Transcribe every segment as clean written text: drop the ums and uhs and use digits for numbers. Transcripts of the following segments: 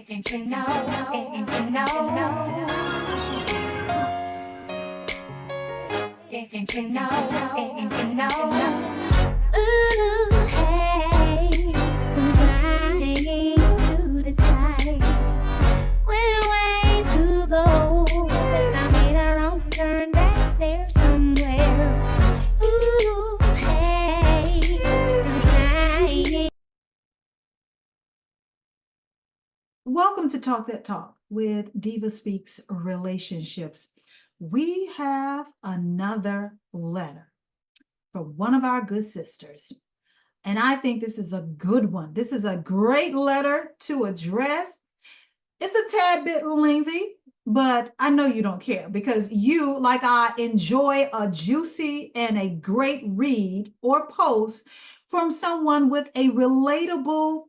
Getting to know, getting to know, getting to know, getting to know. Ooh, hey, I'm trying to decide which way to go. I made a wrong turn back there somewhere. Ooh, hey, I'm trying. Welcome to Talk That Talk with DivaSpeaks Relationships. We have another letter from one of our good sisters, and I think this is a good one. This is a great letter to address. It's a tad bit lengthy, but I know you don't care because you, like I, enjoy a juicy and a great read or post from someone with a relatable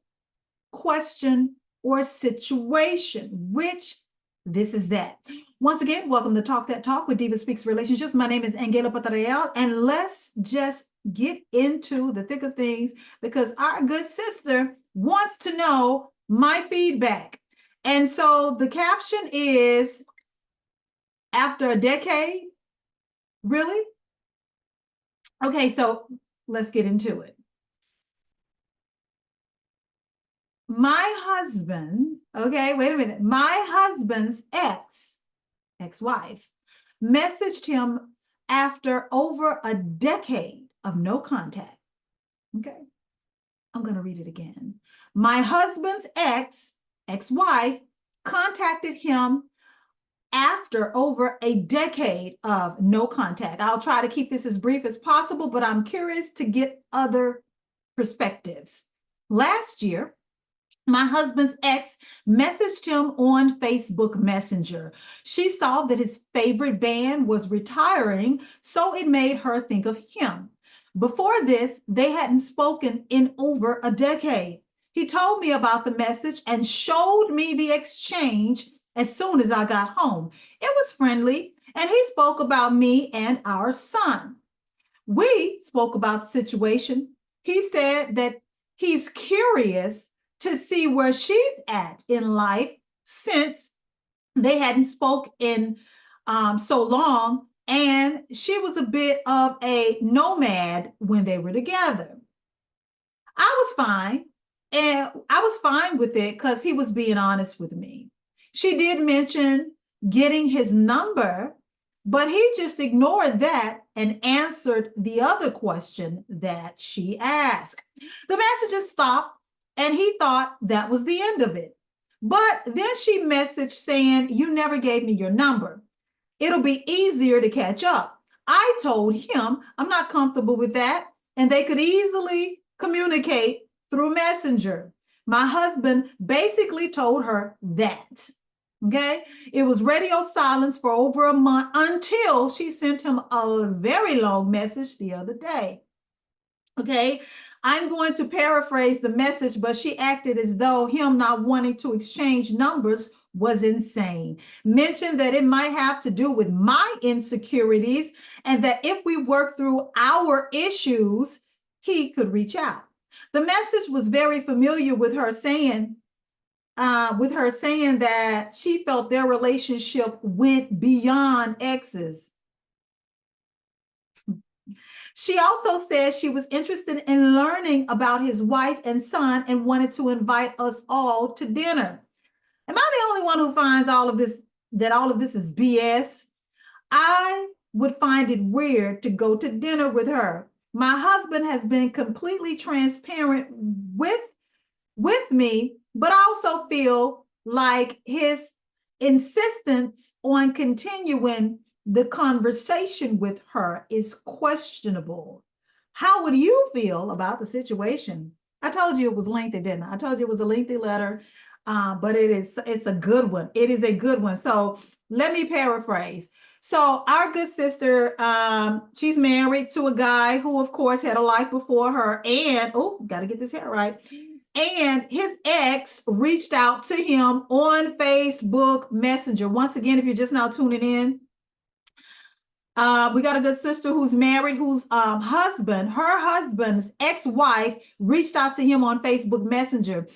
question or situation, which this is that. Once again, welcome to Talk That Talk with DivaSpeaks Relationships. My name is Angela Patarreal, and let's just get into the thick of things because our good sister wants to know my feedback. And so the caption is, after a decade, really? Okay, so let's get into it. My husband, okay, wait a minute. My husband's ex-wife, messaged him after over a decade of no contact. Okay, I'm going to read it again. My husband's ex-wife contacted him after over a decade of no contact. I'll try to keep this as brief as possible, but I'm curious to get other perspectives. Last year, my husband's ex messaged him on Facebook Messenger. She saw that his favorite band was retiring, so it made her think of him. Before this, they hadn't spoken in over a decade. He told me about the message and showed me the exchange as soon as I got home. It was friendly, and he spoke about me and our son. We spoke about the situation. He said that he's curious to see where she's at in life since they hadn't spoke in so long, and she was a bit of a nomad when they were together. I was fine, and I was fine with it because he was being honest with me. She did mention getting his number, but he just ignored that and answered the other question that she asked. The messages stopped, and he thought that was the end of it. But then she messaged saying, "You never gave me your number. It'll be easier to catch up." I told him I'm not comfortable with that, and they could easily communicate through Messenger. My husband basically told her that. Okay, it was radio silence for over a month until she sent him a very long message the other day. Okay, I'm going to paraphrase the message, but she acted as though him not wanting to exchange numbers was insane. Mentioned that it might have to do with my insecurities and that if we work through our issues, he could reach out. The message was very familiar with her saying that she felt their relationship went beyond exes. She also said she was interested in learning about his wife and son and wanted to invite us all to dinner. Am I the only one who finds all of this is BS? I would find it weird to go to dinner with her. My husband has been completely transparent with me, but I also feel like his insistence on continuing the conversation with her is questionable. How would you feel about the situation? I told you it was lengthy, didn't I? I told you it was a lengthy letter, but it's a good one. It is a good one. So let me paraphrase. So our good sister, she's married to a guy who, of course, had a life before her, and got to get this hair right. And his ex reached out to him on Facebook Messenger. Once again, if you're just now tuning in, we got a good sister who's married, whose her husband's ex-wife reached out to him on Facebook Messenger.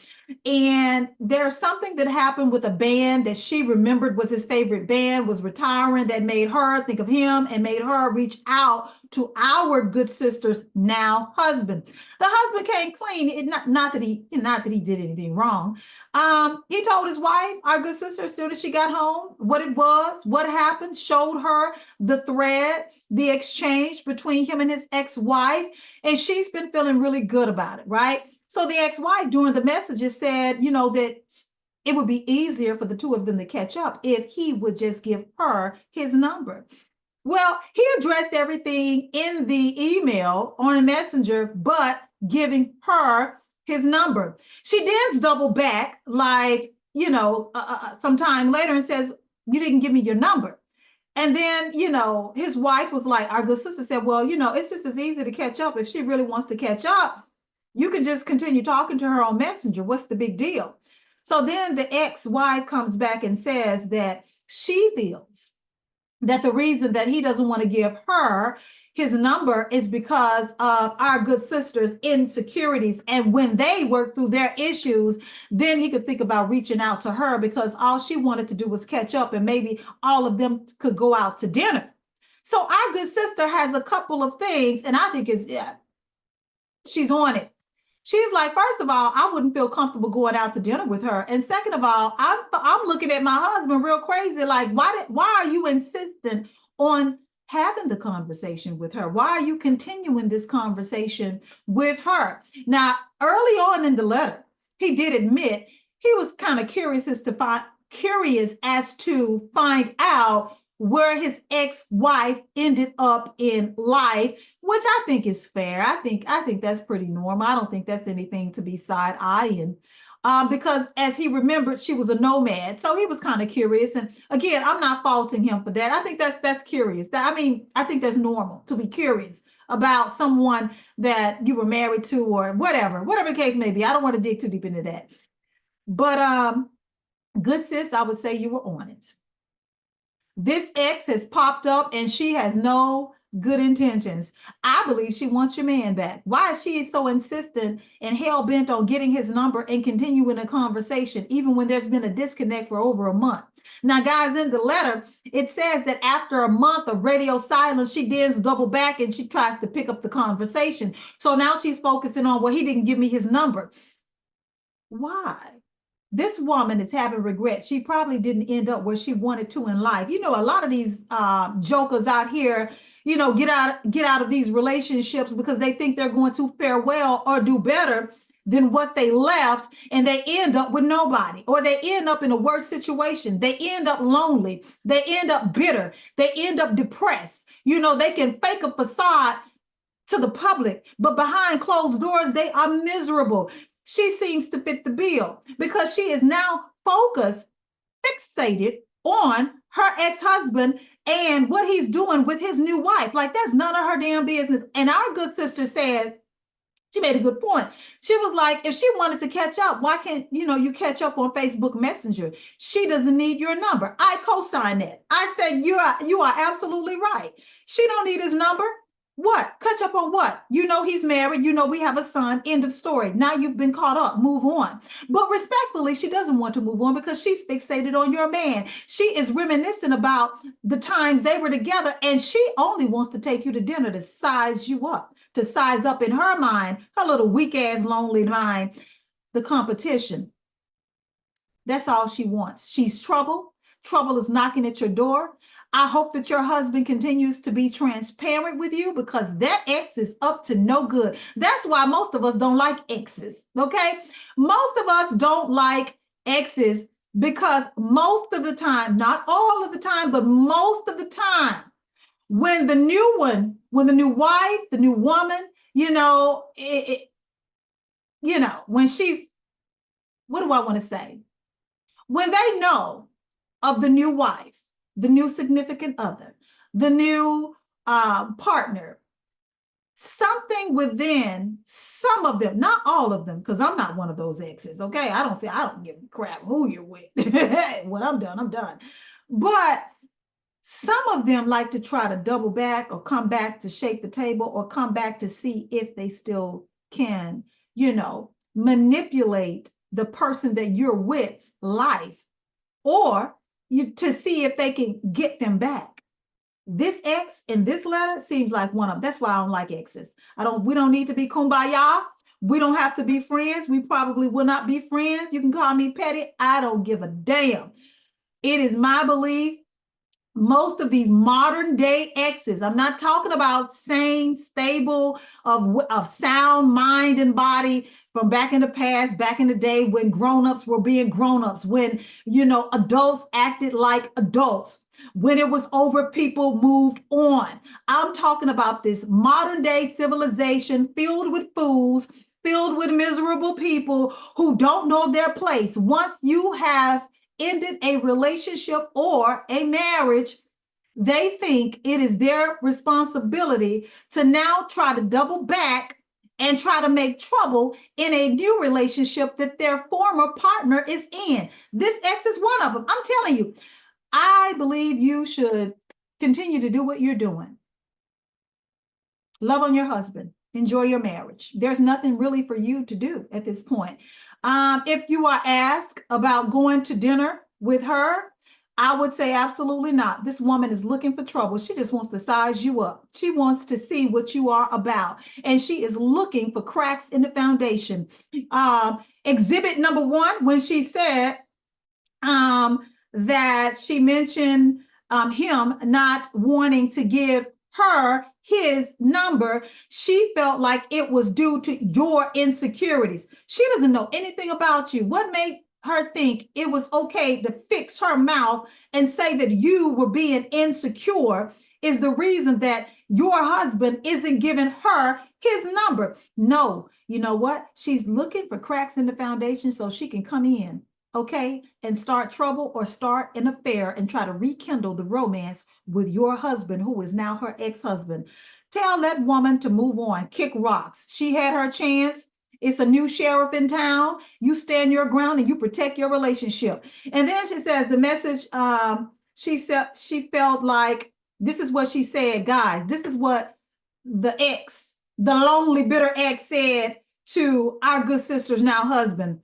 And there's something that happened with a band that she remembered was his favorite band, was retiring, that made her think of him and made her reach out to our good sister's now husband. The husband came clean. Not that he did anything wrong. He told his wife, our good sister, as soon as she got home, what it was, what happened, showed her the thread, the exchange between him and his ex-wife, and she's been feeling really good about it, right? So the ex-wife during the messages said, that it would be easier for the two of them to catch up if he would just give her his number. Well, he addressed everything in the email on a messenger, but giving her his number. She then double back like, some time later and says, you didn't give me your number. And then, his wife was like, our good sister said, well, it's just as easy to catch up. If she really wants to catch up, you can just continue talking to her on Messenger. What's the big deal? So then the ex-wife comes back and says that she feels that the reason that he doesn't want to give her his number is because of our good sister's insecurities. And when they work through their issues, then he could think about reaching out to her, because all she wanted to do was catch up, and maybe all of them could go out to dinner. So our good sister has a couple of things, and I think she's on it. She's like, first of all, I wouldn't feel comfortable going out to dinner with her. And second of all, I'm looking at my husband real crazy. Like, why are you insistent on having the conversation with her? Why are you continuing this conversation with her? Now, early on in the letter, he did admit he was kind of curious as to find out where his ex-wife ended up in life, which I think is fair. I think that's pretty normal. I don't think that's anything to be side-eyeing, because as he remembered, she was a nomad, so he was kind of curious. And again, I'm not faulting him for that. I think that's curious. I think that's normal to be curious about someone that you were married to, or whatever the case may be. I don't want to dig too deep into that, but good sis, I would say you were on it. This ex has popped up and she has no good intentions. I believe she wants your man back. Why is she so insistent and hell-bent on getting his number and continuing a conversation, even when there's been a disconnect for over a month? Now, guys, in the letter, it says that after a month of radio silence, she then double back and she tries to pick up the conversation. So now she's focusing on, well, he didn't give me his number. Why? This woman is having regrets. She probably didn't end up where she wanted to in life. A lot of these jokers out here, get out of these relationships because they think they're going to fare well or do better than what they left, and they end up with nobody, or they end up in a worse situation. They end up lonely. They end up bitter. They end up depressed. They can fake a facade to the public, but behind closed doors, they are miserable. She seems to fit the bill because she is now fixated on her ex-husband and what he's doing with his new wife. Like, that's none of her damn business. And our good sister said, she made a good point. She was like, if she wanted to catch up, why can't you catch up on Facebook Messenger? She doesn't need your number. I co-sign that. I said, you are absolutely right. She don't need his number. What? Catch up on what? He's married. We have a son. End of story. Now you've been caught up. Move on. But respectfully, she doesn't want to move on because she's fixated on your man. She is reminiscing about the times they were together, and she only wants to take you to dinner to size you up, to size up in her mind, her little weak-ass, lonely mind, the competition. That's all she wants. She's trouble. Trouble is knocking at your door. I hope that your husband continues to be transparent with you, because that ex is up to no good. That's why most of us don't like exes, okay? Most of us don't like exes because most of the time, not all of the time, but most of the time, when the new wife, the new woman, when she's, what do I want to say? When they know of the new wife, the new significant other, the new partner, something within some of them, not all of them, because I'm not one of those exes, okay? I don't give a crap who you're with. When I'm done, I'm done. But some of them like to try to double back or come back to shake the table or come back to see if they still can, manipulate the person that you're with's life, or to see if they can get them back. This ex in this letter seems like one of them. That's why I don't like exes. We don't need to be kumbaya. We don't have to be friends. We probably will not be friends. You can call me petty. I don't give a damn. It is my belief most of these modern day exes, I'm not talking about sane, stable, of sound mind and body from back in the past, back in the day when grown-ups were being grown-ups, when, adults acted like adults, when it was over, people moved on. I'm talking about this modern day civilization filled with fools, filled with miserable people who don't know their place. Once you have ended a relationship or a marriage, they think it is their responsibility to now try to double back and try to make trouble in a new relationship that their former partner is in. This ex is one of them. I'm telling you, I believe you should continue to do what you're doing. Love on your husband. Enjoy your marriage. There's nothing really for you to do at this point. If you are asked about going to dinner with her, I would say absolutely not. This woman is looking for trouble. She just wants to size you up. She wants to see what you are about. And she is looking for cracks in the foundation. Exhibit number 1, when she said that she mentioned him not wanting to give her his number, she felt like it was due to your insecurities. She doesn't know anything about you. What made her think it was okay to fix her mouth and say that you were being insecure is the reason that your husband isn't giving her his number. No, you know what? She's looking for cracks in the foundation so she can come in, okay, and start trouble or start an affair and try to rekindle the romance with your husband, who is now her ex-husband. Tell that woman to move on, kick rocks. She had her chance. It's a new sheriff in town. You stand your ground and you protect your relationship. And then she says the message, she said she felt like, this is what she said, guys, this is what the lonely, bitter ex said to our good sister's now husband.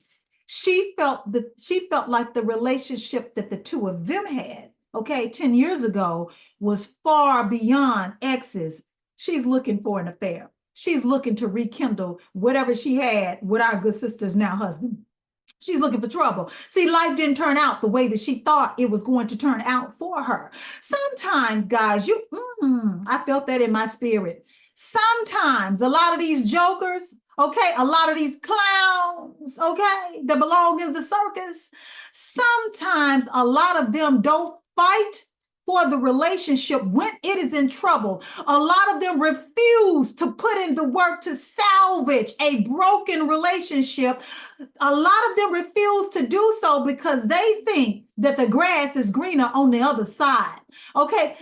She felt like the relationship that the two of them had, 10 years ago was far beyond exes. She's looking for an affair. She's looking to rekindle whatever she had with our good sister's now husband. She's looking for trouble. See, life didn't turn out the way that she thought it was going to turn out for her. Sometimes, guys, I felt that in my spirit. Sometimes a lot of these jokers, a lot of these clowns, that belong in the circus, sometimes a lot of them don't fight for the relationship when it is in trouble. A lot of them refuse to put in the work to salvage a broken relationship. A lot of them refuse to do so because they think that the grass is greener on the other side.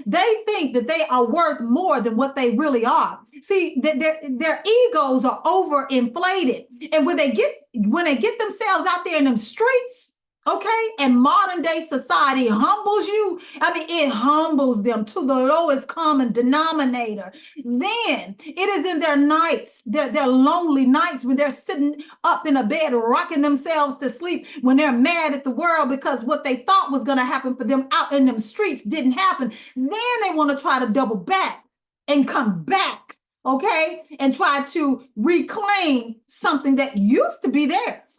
They think that they are worth more than what they really are. See, their egos are overinflated. And when they get themselves out there in them streets, and modern day society humbles you. It humbles them to the lowest common denominator. Then it is in their nights, their lonely nights, when they're sitting up in a bed, rocking themselves to sleep, when they're mad at the world because what they thought was going to happen for them out in them streets didn't happen. Then they want to try to double back and come back, and try to reclaim something that used to be theirs,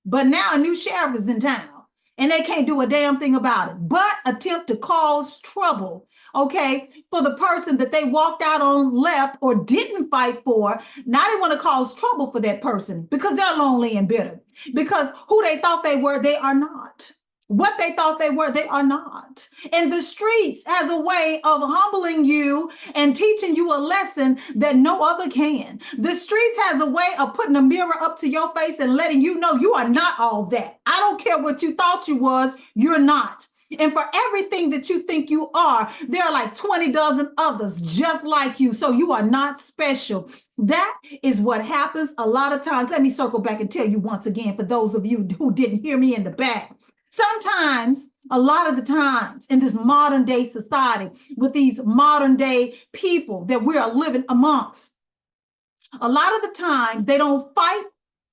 But now a new sheriff is in town and they can't do a damn thing about it, but attempt to cause trouble, for the person that they walked out on, left, or didn't fight for. Now they want to cause trouble for that person because they're lonely and bitter, because who they thought they were, they are not. What they thought they were, they are not. And the streets has a way of humbling you and teaching you a lesson that no other can. The streets has a way of putting a mirror up to your face and letting you know you are not all that. I don't care what you thought you was, you're not. And for everything that you think you are, there are like 20 dozen others just like you. So you are not special. That is what happens a lot of times. Let me circle back and tell you once again, for those of you who didn't hear me in the back. Sometimes, a lot of the times in this modern day society, with these modern day people that we are living amongst, a lot of the times they don't fight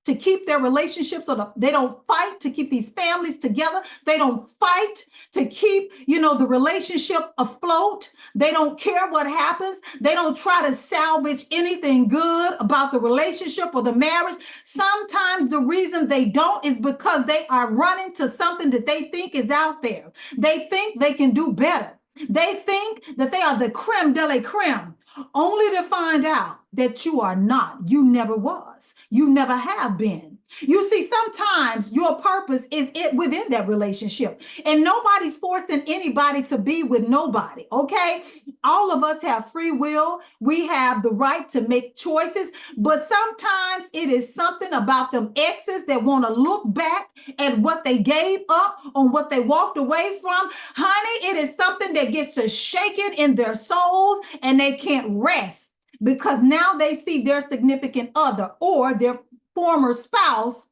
to keep their relationships, they don't fight to keep these families together. They don't fight to keep, the relationship afloat. They don't care what happens. They don't try to salvage anything good about the relationship or the marriage. Sometimes the reason they don't is because they are running to something that they think is out there. They think they can do better. They think that they are the creme de la creme, only to find out that you are not. You never was. You never have been. You see, sometimes your purpose is within that relationship, and nobody's forcing anybody to be with nobody, okay? All of us have free will. We have the right to make choices, but sometimes it is something about them exes that want to look back at what they gave up, on what they walked away from. Honey, it is something that gets to shaking in their souls, and they can't rest because now they see their significant other or their former spouse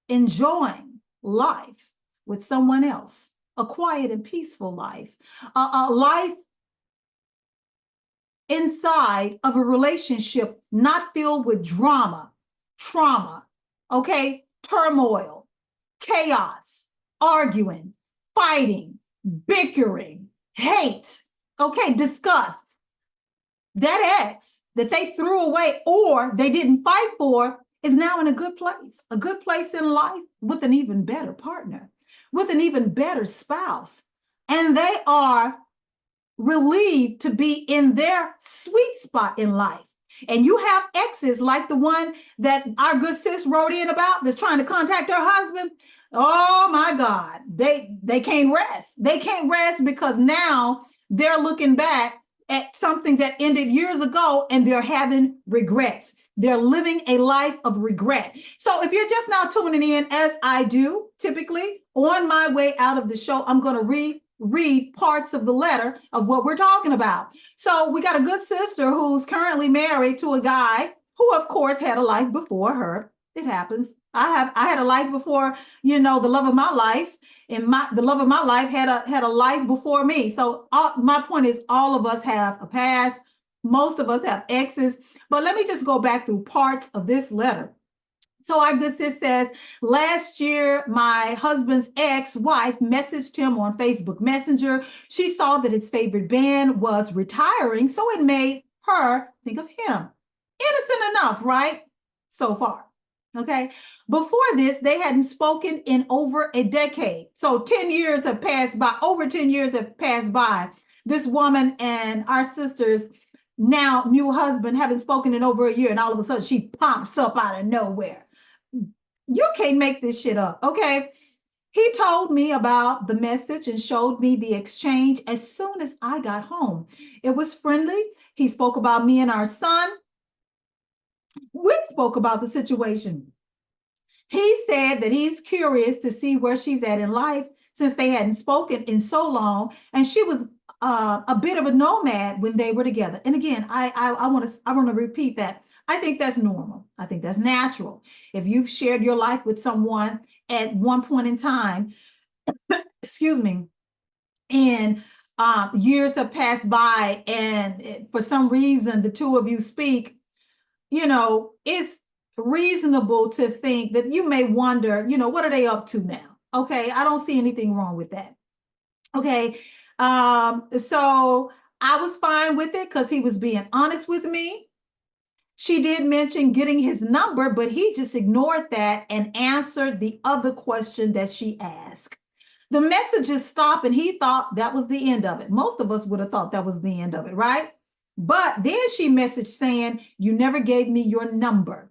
enjoying life with someone else, a quiet and peaceful life, a life inside of a relationship not filled with drama, trauma, okay, turmoil, chaos, arguing, fighting, bickering, hate, okay, disgust. That ex that they threw away or they didn't fight for is now in a good place in life with an even better partner, with an even better spouse. And they are relieved to be in their sweet spot in life. And you have exes like the one that our good sis wrote in about that's trying to contact her husband. Oh my God, they can't rest. They can't rest because now they're looking back at something that ended years ago and they're having regrets. They're living a life of regret. So if you're just now tuning in, as I do typically on my way out of the show, I'm going to read parts of the letter of what we're talking about. So we got a good sister who's currently married to a guy who, of course, had a life before her. It happens. I had a life before, the love of my life, and the love of my life had a life before me. So my point is, all of us have a past. Most of us have exes. But let me just go back through parts of this letter. So our good sis says, last year, my husband's ex-wife messaged him on Facebook Messenger. She saw that his favorite band was retiring, so it made her think of him. Innocent enough, right? So far. Okay. Before this, they hadn't spoken in over a decade. So 10 years have passed by, over 10 years have passed by. This woman and our sister's now new husband haven't spoken in over a year, and all of a sudden she pops up out of nowhere. You can't make this shit up, okay? He told me about the message and showed me the exchange as soon as I got home. It was friendly. He spoke about me and our son. We spoke about the situation. He said that he's curious to see where she's at in life since they hadn't spoken in so long, and she was a bit of a nomad when they were together. And again, I want to repeat that. I think that's normal. I think that's natural. If you've shared your life with someone at one point in time, excuse me, and years have passed by, and for some reason the two of you speak, it's reasonable to think that you may wonder, what are they up to now? Okay, I don't see anything wrong with that. Okay, so I was fine with it because he was being honest with me. She did mention getting his number, but he just ignored that and answered the other question that she asked. The messages stopped and he thought that was the end of it. Most of us would have thought that was the end of it, right? But then she messaged saying, you never gave me your number.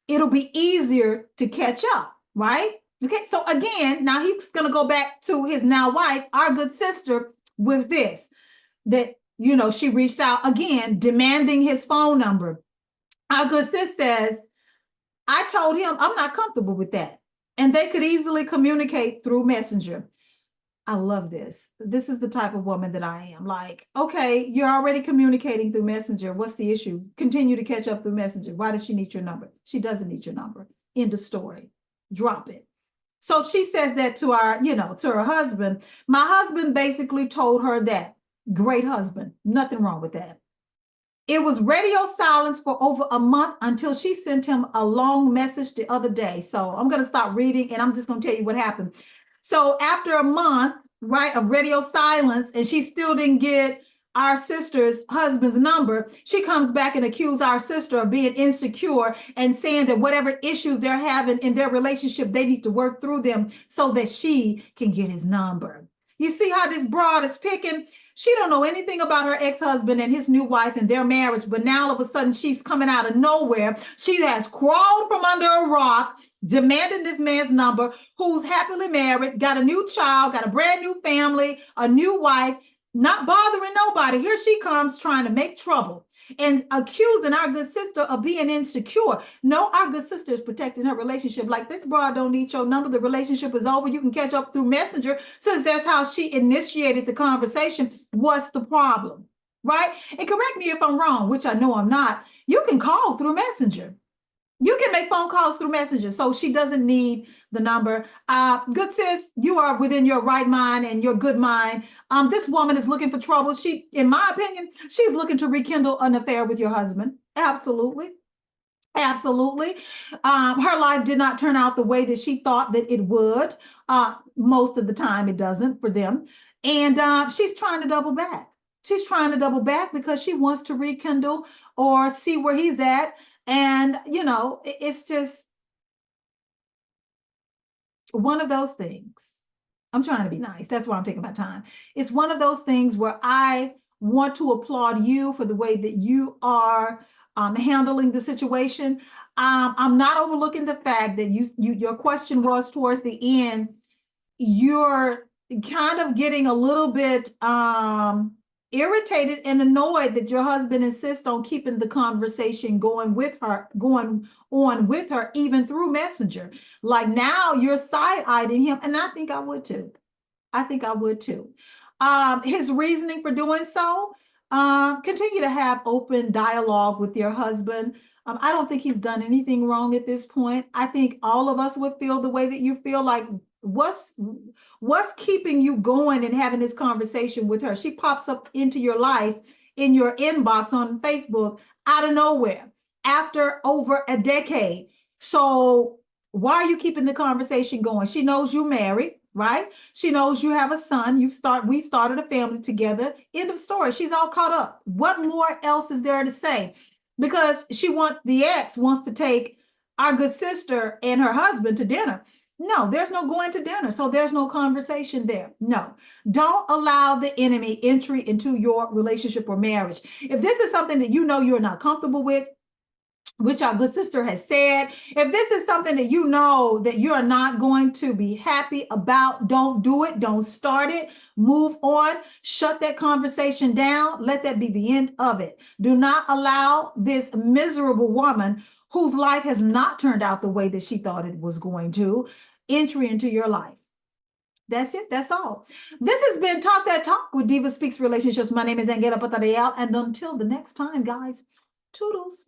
It'll be easier to catch up, right? Okay, so again, now he's going to go back to his now wife, our good sister, with this, that, she reached out again, demanding his phone number. Our good sis says, I told him I'm not comfortable with that. And they could easily communicate through Messenger. I love this. This is the type of woman that I am. Like, okay, you're already communicating through Messenger. What's the issue? Continue to catch up through Messenger. Why does she need your number? She doesn't need your number. End of story. Drop it. So she says that to to her husband. My husband basically told her that. Great husband. Nothing wrong with that. It was radio silence for over a month until she sent him a long message the other day. So I'm going to stop reading and I'm just going to tell you what happened. So after a month, right, of radio silence, and she still didn't get our sister's husband's number, she comes back and accuses our sister of being insecure and saying that whatever issues they're having in their relationship, they need to work through them so that she can get his number. You see how this broad is picking? She don't know anything about her ex-husband and his new wife and their marriage, but now all of a sudden she's coming out of nowhere. She has crawled from under a rock, demanding this man's number, who's happily married, got a new child, got a brand new family, a new wife, not bothering nobody. Here she comes trying to make trouble and accusing our good sister of being insecure. No, our good sister is protecting her relationship. Like, this broad don't need your number. The relationship is over. You can catch up through Messenger, since that's how she initiated the conversation. What's the problem, right? And correct me if I'm wrong, which I know I'm not. You can call through Messenger. You can make phone calls through Messenger, so she doesn't need the number. Good sis, you are within your right mind and your good mind. This woman is looking for trouble. She, in my opinion, she's looking to rekindle an affair with your husband. Absolutely. Absolutely. Her life did not turn out the way that she thought that it would. Most of the time it doesn't for them. And she's trying to double back. She's trying to double back because she wants to rekindle or see where he's at. And, you know, it's just one of those things. I'm trying to be nice. That's why I'm taking my time. It's one of those things where I want to applaud you for the way that you are handling the situation. I'm not overlooking the fact that your question was towards the end, you're kind of getting a little bit irritated and annoyed that your husband insists on keeping the conversation going on with her, even through Messenger. Like, now you're side-eyeing him, and I think I would too. I think I would too. His reasoning for doing so, continue to have open dialogue with your husband. I don't think he's done anything wrong at this point. I think all of us would feel the way that you feel. Like, what's keeping you going and having this conversation with her? She pops up into your life, in your inbox on Facebook, out of nowhere after over a decade. So why are you keeping the conversation going? She knows you're married, right? She knows you have a son. We've started a family together. End of story. She's all caught up. What more else is there to say? Because the ex wants to take our good sister and her husband to dinner. No, there's no going to dinner. So there's no conversation there. No, don't allow the enemy entry into your relationship or marriage. If this is something that you know you're not comfortable with, which our good sister has said, if this is something that you know that you're not going to be happy about, don't do it. Don't start it. Move on. Shut that conversation down. Let that be the end of it. Do not allow this miserable woman, whose life has not turned out the way that she thought it was going to, entry into your life. That's it. That's all. This has been Talk That Talk with Diva Speaks Relationships. My name is Angela Patarial, and until the next time, guys, toodles.